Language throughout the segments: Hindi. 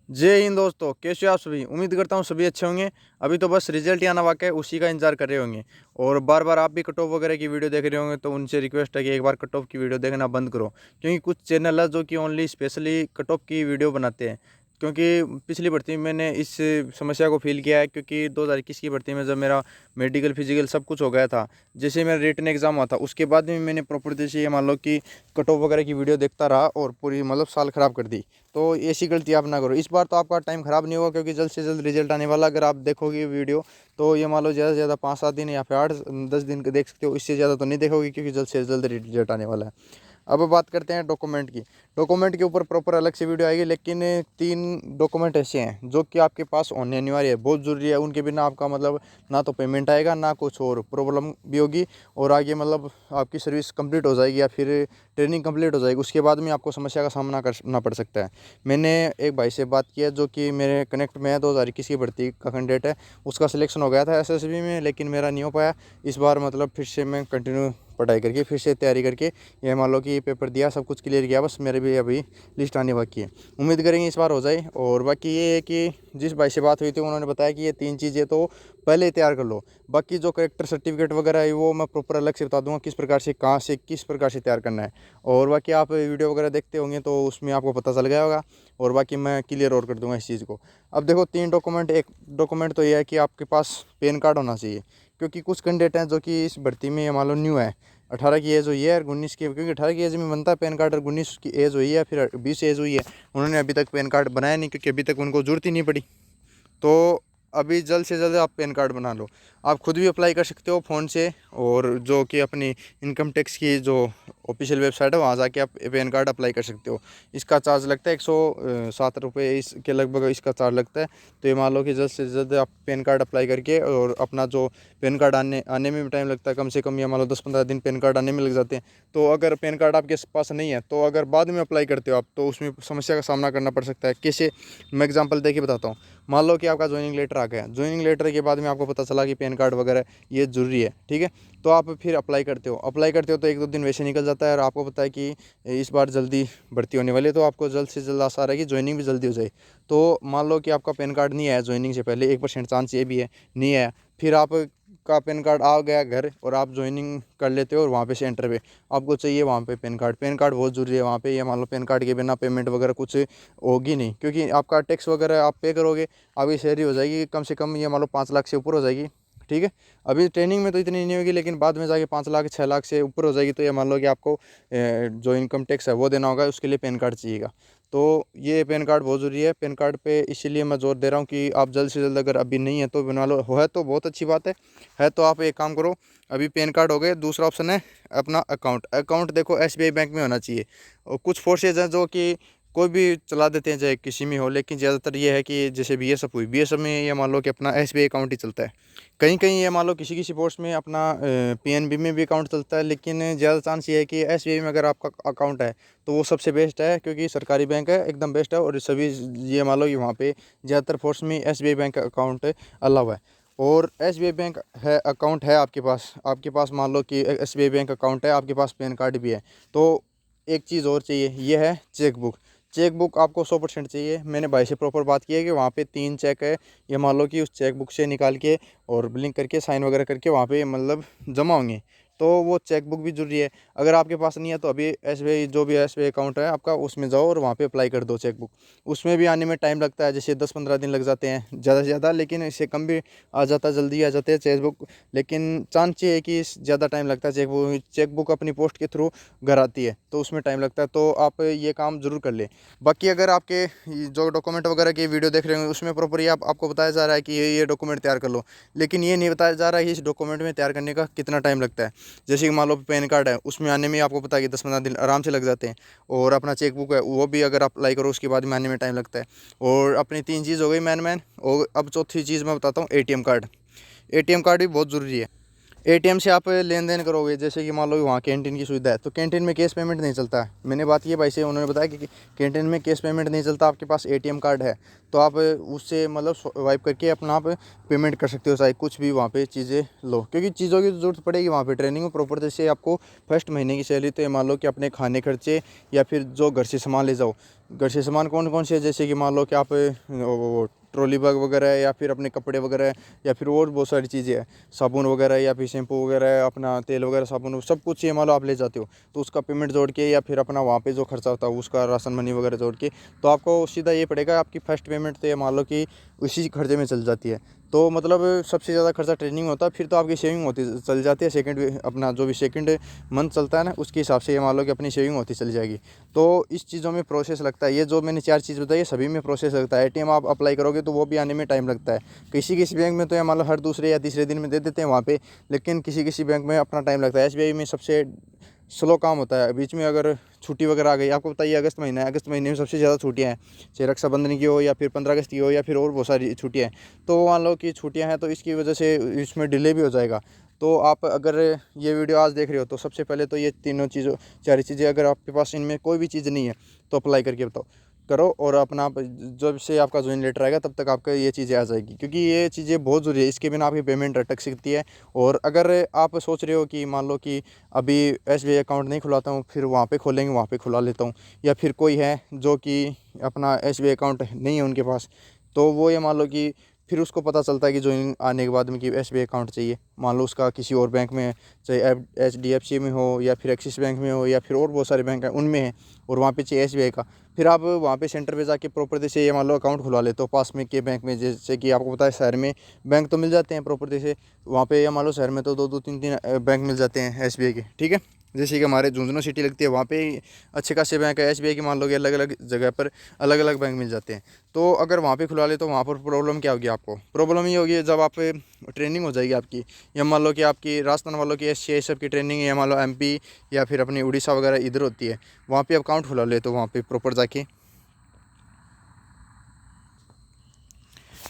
जय हिंद दोस्तों, कैसे हो आप सभी। उम्मीद करता हूँ सभी अच्छे होंगे। अभी तो बस रिजल्ट ही आना बाकी है, उसी का इंतजार कर रहे होंगे। और बार बार आप भी कट ऑफ वगैरह की वीडियो देख रहे होंगे, तो उनसे रिक्वेस्ट है कि एक बार कट ऑफ की वीडियो देखना बंद करो। क्योंकि कुछ चैनल है जो कि ओनली स्पेशली कट ऑफ की वीडियो बनाते हैं। क्योंकि पिछली भर्ती में मैंने इस समस्या को फील किया है, क्योंकि 2021 की भर्ती में जब मेरा मेडिकल फिजिकल सब कुछ हो गया था, जैसे मेरा रिटन एग्जाम हुआ था, उसके बाद में मैंने प्रॉपर जैसे ये मान लो कि कट ऑफ वगैरह की वीडियो देखता रहा और पूरी मतलब साल ख़राब कर दी। तो ऐसी गलती आप ना करो। इस बार तो आपका टाइम ख़राब नहीं होगा, क्योंकि जल्द से जल्द रिजल्ट आने वाला। अगर आप देखोगे वीडियो तो ये मान लो ज़्यादा से ज़्यादा 5-7 दिन या फिर 8-10 दिन का देख सकते हो, इससे ज़्यादा तो नहीं देखोगे, क्योंकि जल्द से जल्द रिजल्ट आने वाला है। अब बात करते हैं डॉक्यूमेंट की। डॉक्यूमेंट के ऊपर प्रॉपर अलग से वीडियो आएगी, लेकिन 3 डॉक्यूमेंट ऐसे हैं जो कि आपके पास होने अनिवार्य है, बहुत ज़रूरी है। उनके बिना आपका मतलब ना तो पेमेंट आएगा, ना कुछ और प्रॉब्लम भी होगी, और आगे मतलब आपकी सर्विस कंप्लीट हो जाएगी या फिर ट्रेनिंग कंप्लीट हो जाएगी, उसके बाद में आपको समस्या का सामना करना पड़ सकता है। मैंने एक भाई से बात किया जो कि मेरे कनेक्ट में है, 2021 की भर्ती का कैंडिडेट है। उसका सिलेक्शन हो गया था एसएसबी में, लेकिन मेरा नहीं हो पाया। इस बार मतलब फिर से मैं कंटिन्यू पढ़ाई करके फिर से तैयारी करके ये मान लो कि पेपर दिया, सब कुछ क्लियर किया, बस मेरे भी अभी लिस्ट आने बाकी है। उम्मीद करेंगे इस बार हो जाए। और बाकी ये है कि जिस भाई से बात हुई थी, उन्होंने बताया कि ये 3 चीज़ें तो पहले ही तैयार कर लो। बाकी जो करेक्टर सर्टिफिकेट वगैरह है वो मैं प्रॉपर अलग से बता दूंगा, किस प्रकार से कहाँ से किस प्रकार से तैयार करना है। और बाकी आप वीडियो वगैरह देखते होंगे तो उसमें आपको पता चल गया होगा, और बाकी मैं क्लियर और कर दूंगा इस चीज़ को। अब देखो 3 डॉक्यूमेंट। एक डॉक्यूमेंट तो ये है कि आपके पास पैन कार्ड होना चाहिए, क्योंकि कुछ कैंडिडेट हैं जो कि इस भर्ती में मान लो न्यू है। 18 की एज हुई है और 19 की, क्योंकि 18 की एज में बनता है पैन कार्ड, और 19 की एज हुई है फिर 20 एज हुई है, उन्होंने अभी तक पैन कार्ड बनाया नहीं, क्योंकि अभी तक उनको जरूरत ही नहीं पड़ी। तो अभी जल्द से जल्द आप पैन कार्ड बना लो। आप खुद भी अप्लाई कर सकते हो फ़ोन से, और जो कि अपनी इनकम टैक्स की जो ऑफिशियल वेबसाइट है वहाँ जाके आप पैन कार्ड अप्लाई कर सकते हो। इसका चार्ज लगता है 107 रुपये इसके लगभग इसका चार्ज लगता है। तो ये मान लो कि जल्द से जल्द आप पैन कार्ड अप्लाई करके, और अपना जो पैन कार्ड आने में भी टाइम लगता है, कम से कम ये मान लो 10-15 दिन पैन कार्ड आने में लग जाते हैं। तो अगर पैन कार्ड आपके पास नहीं है, तो अगर बाद में अप्लाई करते हो आप, तो उसमें समस्या का सामना करना पड़ सकता है। कैसे, मैं एग्जांपल दे के बताता हूँ। मान लो कि आपका ज्वाइनिंग लेटर आ गया, ज्वाइनिंग लेटर के बाद में आपको पता चला कि पैन कार्ड वगैरह ये ज़रूरी है, ठीक है। तो आप फिर अप्लाई करते हो तो 1-2 दिन वैसे निकल जाता है, और आपको पता है कि इस बार जल्दी भर्ती होने वाली है, तो आपको जल्द से जल्द आशा है कि ज्वाइनिंग भी जल्दी हो जाए। तो मान लो कि आपका पैन कार्ड नहीं आया ज्वाइनिंग से पहले, 1% चांस ये भी है नहीं आया, फिर आप का पैन कार्ड आ गया घर, और आप ज्वाइनिंग कर लेते हो, और वहाँ पे सेंटर पे आपको चाहिए वहाँ पे पैन कार्ड बहुत ज़रूरी है वहाँ पे। ये मान लो पैन कार्ड के बिना पेमेंट वगैरह कुछ होगी नहीं, क्योंकि आपका टैक्स वगैरह आप पे करोगे, आपकी सैलरी हो जाएगी कम से कम ये मान लो 5 लाख से ऊपर हो जाएगी, ठीक है। अभी ट्रेनिंग में तो इतनी नहीं होगी, लेकिन बाद में जाके 5 लाख 6 लाख से ऊपर हो जाएगी। तो ये मान लो कि आपको जो इनकम टैक्स है वो देना होगा, उसके लिए पैन कार्ड चाहिएगा। तो ये पैन कार्ड बहुत ज़रूरी है। पैन कार्ड पे इसीलिए मैं जोर दे रहा हूँ कि आप जल्द से जल्द, अगर अभी नहीं है तो बना लो, है तो बहुत अच्छी बात है तो आप एक काम करो। अभी पैन कार्ड हो गए, दूसरा ऑप्शन है अपना अकाउंट। अकाउंट देखो एसबीआई बैंक में होना चाहिए। और कुछ फोर्सेज हैं जो कि कोई भी चला देते हैं, चाहे किसी में हो, लेकिन ज़्यादातर ये है कि जैसे बीएसएफ हुई, बीएसएफ में ये मान लो कि अपना एसबीआई अकाउंट ही चलता है। कहीं कहीं ये मान लो किसी किसी पोस्ट में अपना पीएनबी में भी अकाउंट चलता है, लेकिन ज़्यादा चांस ये है कि एसबीआई में अगर आपका अकाउंट है तो वो सबसे बेस्ट है, क्योंकि सरकारी बैंक है, एकदम बेस्ट है। और सभी ये मान लो कि वहाँ पे ज़्यादातर पोस्ट में एसबीआई बैंक का अकाउंट अलाउ है। और एसबीआई बैंक है अकाउंट है आपके पास मान लो कि एसबीआई बैंक अकाउंट है, आपके पास पैन कार्ड भी है, तो एक चीज़ और चाहिए, ये है चेकबुक। चेकबुक आपको 100% चाहिए। मैंने भाई से प्रॉपर बात की है कि वहाँ पे 3 चेक है, ये मान लो कि उस चेकबुक से निकाल के और ब्लिंक करके साइन वगैरह करके वहाँ पे मतलब जमा होंगे। तो वो चेकबुक भी जरूरी है। अगर आपके पास नहीं है तो अभी एसबीआई जो भी एसबीआई अकाउंट है आपका, उसमें जाओ और वहाँ पे अप्लाई कर दो चेकबुक। उसमें भी आने में टाइम लगता है, जैसे 10-15 दिन लग जाते हैं ज़्यादा से ज़्यादा, लेकिन इससे कम भी आ जाता है, जल्दी आ जाते हैं चेकबुक। लेकिन चांस ये है कि ज़्यादा टाइम लगता है। चेकबुक अपनी पोस्ट के थ्रू घर आती है, तो उसमें टाइम लगता है। तो आप ये काम ज़रूर कर लें। बाकी अगर आपके जो डॉक्यूमेंट वगैरह की वीडियो देख रहे होंगे, उसमें प्रॉपर आपको बताया जा रहा है कि ये डॉक्यूमेंट तैयार कर लो, लेकिन ये नहीं बताया जा रहा है कि इस डॉक्यूमेंट में तैयार करने का कितना टाइम लगता है। जैसे कि मान लो पैन कार्ड है, उसमें आने में आपको पता है कि 10-15 दिन आराम से लग जाते हैं। और अपना चेकबुक है, वो भी अगर आप अप्लाई करो उसके बाद में आने में टाइम लगता है। और अपनी 3 चीज़ हो गई मैन। और अब चौथी चीज़ मैं बताता हूँ, एटीएम कार्ड। एटीएम कार्ड भी बहुत ज़रूरी है। एटीएम से आप लेन देन करोगे, जैसे कि मान लो वहाँ कैंटीन की सुविधा है, तो कैंटीन में कैश पेमेंट नहीं चलता है। मैंने बात की भाई से, उन्होंने बताया कि कैंटीन में कैश पेमेंट नहीं चलता, आपके पास एटीएम कार्ड है तो आप उससे मतलब स्वाइप करके अपना आप पेमेंट कर सकते हो, चाहे कुछ भी वहाँ पे चीज़ें लो, क्योंकि चीज़ों की जरूरत पड़ेगी वहाँ पे ट्रेनिंग में प्रॉपर। जैसे आपको फर्स्ट महीने की सैलरी तो ये मान लो कि अपने खाने खर्चे या फिर जो घर से सामान ले जाओ, घर से सामान कौन कौन से, जैसे कि मान लो कि आप वो ट्रॉली बैग वगैरह है, या फिर अपने कपड़े वगैरह है, या फिर और बहुत सारी चीज़ें हैं, साबुन वगैरह या फिर शैम्पू वगैरह, अपना तेल वगैरह, साबुन, सब कुछ ये मान लो आप ले जाते हो, तो उसका पेमेंट जोड़ के या फिर अपना वहाँ पे जो खर्चा होता है उसका राशन मनी वगैरह जोड़ के, तो आपको सीधा ये पड़ेगा, आपकी फर्स्ट पेमेंट तो ये मान लो कि उसी खर्चे में चल जाती है। तो मतलब सबसे ज़्यादा खर्चा ट्रेनिंग में होता है, फिर तो आपकी सेविंग होती चल जाती है, सेकंड अपना जो भी सेकंड मंथ चलता है ना, उसके हिसाब से ये मान लो कि अपनी सेविंग होती चली जाएगी। तो इस चीज़ों में प्रोसेस लगता है, ये जो मैंने 4 चीज़ बताई है सभी में प्रोसेस लगता है। एटीएम आप अप्लाई करोगे तो वो भी आने में टाइम लगता है, किसी किसी बैंक में तो ये मान लो हर दूसरे या तीसरे दिन में दे देते हैं वहाँ पे, लेकिन किसी किसी बैंक में अपना टाइम लगता है। एसबीआई में सबसे स्लो काम होता है। बीच में अगर छुट्टी वगैरह आ गई, आपको बताइए अगस्त महीना है, अगस्त महीने में सबसे ज़्यादा छुट्टियाँ हैं, चाहे रक्षाबंधन की हो या फिर 15 अगस्त की हो या फिर और बहुत सारी छुट्टियाँ हैं। तो मान लो कि छुट्टियाँ हैं तो इसकी वजह से इसमें डिले भी हो जाएगा। तो आप अगर ये वीडियो आज देख रहे हो तो सबसे पहले तो ये तीनों चीज़ों 4 चीज़ें अगर आपके पास इनमें कोई भी चीज़ नहीं है तो अप्लाई करके बताओ करो, और अपना जब से आपका ज्वाइन लेटर आएगा तब तक आपका ये चीज़ें आ जाएगी, क्योंकि ये चीज़ें बहुत ज़रूरी है, इसके बिना आपकी पेमेंट अटक सकती है। और अगर आप सोच रहे हो कि मान लो कि अभी एसबीआई अकाउंट नहीं खुलाता हूँ, फिर वहाँ पे खोलेंगे, वहाँ पे खुला लेता हूँ, या फिर कोई है जो कि अपना एसबीआई अकाउंट नहीं है उनके पास, तो वो ये मान लो कि फिर उसको पता चलता है कि ज्वाइन आने के बाद में कि एसबीआई अकाउंट चाहिए, मान लो उसका किसी और बैंक में है, चाहे एचडीएफसी में हो या फिर एक्सिस बैंक में हो या फिर और बहुत सारे बैंक हैं उनमें है, और वहाँ पे चाहिए एसबीआई का, फिर आप वहाँ पे सेंटर पे जाके प्रॉपर से ये मान लो अकाउंट खुलवा लेते हो पास में के बैंक में। जैसे कि आपको पता है शहर में बैंक तो मिल जाते हैं प्रॉपर से, वहाँ पे या मान लो शहर में तो 2-2 3-3 बैंक मिल जाते हैं एसबीआई के, ठीक है। जैसे कि हमारे झुंझुनू सिटी लगती है, वहाँ पे अच्छे खासे बैंक है एसबीआई के, मान लो कि अलग अलग जगह पर अलग अलग बैंक मिल जाते हैं। तो अगर वहाँ पे खुलवा ले तो वहाँ पर प्रॉब्लम क्या होगी, आपको प्रॉब्लम ये होगी जब आप ट्रेनिंग हो जाएगी आपकी, या मान लो कि आपकी राजस्थान वालों की एस सब की ट्रेनिंग है, या मान लो एमपी या फिर अपनी उड़ीसा वगैरह इधर होती है, वहाँ पे अकाउंट खुला ले तो वहाँ पे प्रॉपर जाके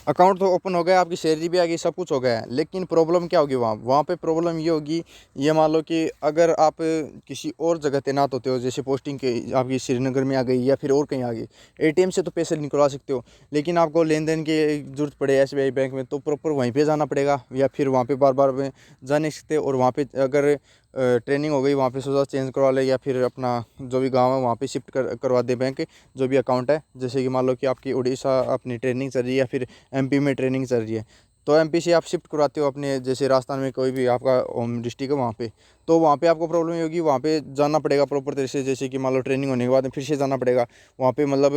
अकाउंट तो ओपन हो गया, आपकी सैलरी भी आ गई, सब कुछ हो गया है, लेकिन प्रॉब्लम क्या होगी वहाँ वहाँ पे प्रॉब्लम ये होगी, ये मान लो कि अगर आप किसी और जगह तैनात होते हो, जैसे पोस्टिंग के आपकी श्रीनगर में आ गई या फिर और कहीं आ गई, एटीएम से तो पैसे निकलवा सकते हो, लेकिन आपको लेन देन की जरूरत पड़े एसबीआई बैंक में तो प्रॉपर वहीं पे जाना पड़ेगा, या फिर वहाँ पे बार बार में जा नहीं सकते। और वहाँ पे अगर ट्रेनिंग हो गई, वहाँ पे सोचा चेंज करवा ले, या फिर अपना जो भी गाँव है वहाँ पे शिफ्ट करवा दे बैंक जो भी अकाउंट है। जैसे कि मान लो कि आपकी उड़ीसा अपनी ट्रेनिंग चल रही है या फिर एमपी में ट्रेनिंग चल रही है, तो एमपी से आप शिफ्ट करवाते हो अपने, जैसे राजस्थान में कोई भी आपका होम डिस्ट्रिक्ट है वहाँ पे, तो वहाँ पे आपको प्रॉब्लम ये होगी, वहाँ पे जाना पड़ेगा प्रॉपर तरह से। जैसे कि मान लो ट्रेनिंग होने के बाद फिर से जाना पड़ेगा वहाँ पे, मतलब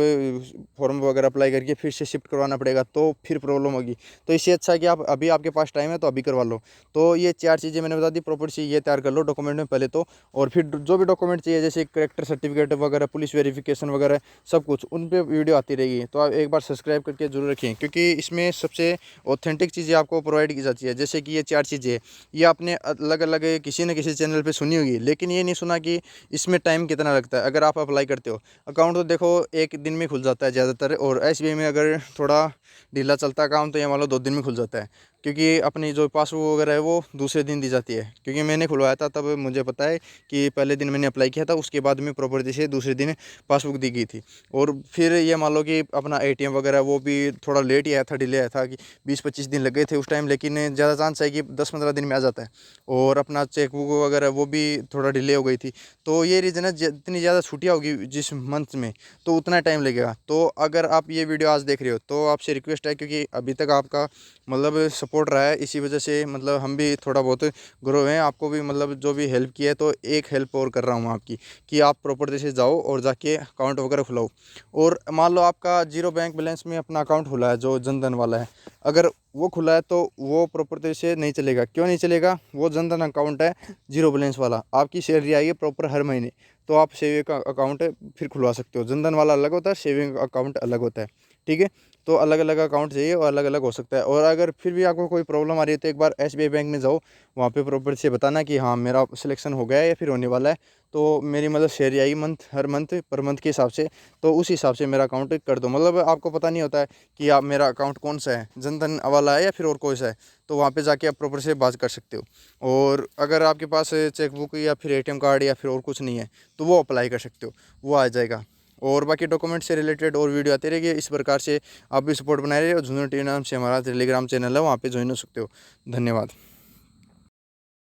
फॉर्म वगैरह अप्लाई करके फिर से शिफ्ट करवाना पड़ेगा, तो फिर प्रॉब्लम होगी। तो इससे अच्छा है कि आप अभी आपके पास टाइम है तो अभी करवा लो। तो ये 4 चीज़ें मैंने बता दी, प्रॉपर से ये तैयार कर लो डॉक्यूमेंट में पहले तो, और फिर जो भी डॉक्यूमेंट चाहिए जैसे करेक्टर सर्टिफिकेट वगैरह, पुलिस वेरिफिकेशन वगैरह, सब कुछ उन पर वीडियो आती रहेगी। तो आप एक बार सब्सक्राइब करके जरूर रखें, क्योंकि इसमें सबसे ऑथेंटिक चीज़ें आपको प्रोवाइड की जाती है। जैसे कि ये 4 चीज़ें ये आपने अलग अलग किसी न किसी चैनल पे सुनी होगी, लेकिन ये नहीं सुना कि इसमें टाइम कितना लगता है। अगर आप अप्लाई करते हो अकाउंट तो देखो 1 दिन में खुल जाता है ज़्यादातर, और एसबीआई में अगर थोड़ा ढीला चलता है काम तो ये मान लो 2 दिन में खुल जाता है, क्योंकि अपनी जो पासबुक वगैरह है वो दूसरे दिन दी जाती है। क्योंकि मैंने खुलवाया था तब मुझे पता है कि पहले दिन मैंने अप्लाई किया था, उसके बाद में प्रॉपर से दूसरे दिन पासबुक दी गई थी। और फिर ये मान लो कि अपना एटीएम वगैरह वो भी थोड़ा लेट ही आया था, डिले आया था कि 20-25 दिन लग गए थे उस टाइम, लेकिन ज़्यादा चांस है कि 10-15 दिन में आ जाता है। और अपना चेकबुक वगैरह वो भी थोड़ा डिले हो गई थी। तो ये रीज़न है, जितनी ज़्यादा छुट्टियाँ होगी जिस मंथ में तो उतना टाइम लगेगा। तो अगर आप ये वीडियो आज देख रहे हो तो आपसे रिक्वेस्ट है, क्योंकि अभी तक आपका मतलब सपोर्ट रहा है, इसी वजह से मतलब हम भी थोड़ा बहुत ग्रो हैं, आपको भी मतलब जो भी हेल्प की है, तो एक हेल्प और कर रहा हूँ आपकी कि आप प्रॉपर से जाओ और जाके अकाउंट वगैरह खुलाओ। और मान लो आपका जीरो बैंक बैलेंस में अपना अकाउंट खुला है जो जनधन वाला है, अगर वो खुला है तो वो प्रॉपर तरीके से नहीं चलेगा। क्यों नहीं चलेगा? वो जनधन अकाउंट है जीरो बैलेंस वाला, आपकी सैलरी आएगी प्रॉपर हर महीने, तो आप सेविंग का अकाउंट फिर खुलवा सकते हो। जनधन वाला अलग होता है, सेविंग अकाउंट अलग होता है, ठीक है। तो अलग अलग अकाउंट चाहिए और अलग अलग हो सकता है। और अगर फिर भी आपको कोई प्रॉब्लम आ रही है तो एक बार SBI बैंक में जाओ, वहाँ पे प्रॉपर से बताना कि हाँ मेरा सिलेक्शन हो गया है या फिर होने वाला है, तो मेरी मतलब सैलरी आएगी हर मंथ पर मंथ के हिसाब से, तो उस हिसाब से मेरा अकाउंट कर दो। मतलब आपको पता नहीं होता है कि आप मेरा अकाउंट कौन सा है, जनधन वाला है या फिर और कोई सा है, तो वहाँ पे जाके आप प्रॉपर से बात कर सकते हो। और अगर आपके पास चेकबुक या फिर ATM कार्ड या फिर और कुछ नहीं है तो वो अप्लाई कर सकते हो, वो आ जाएगा। और बाकी डॉक्यूमेंट से रिलेटेड और वीडियो आती रहेगी इस प्रकार से। आप भी सपोर्ट बनाए रहिए और झुंझुनू टीवी नाम से हमारा टेलीग्राम चैनल है, वहाँ पे ज्वाइन हो सकते हो। धन्यवाद।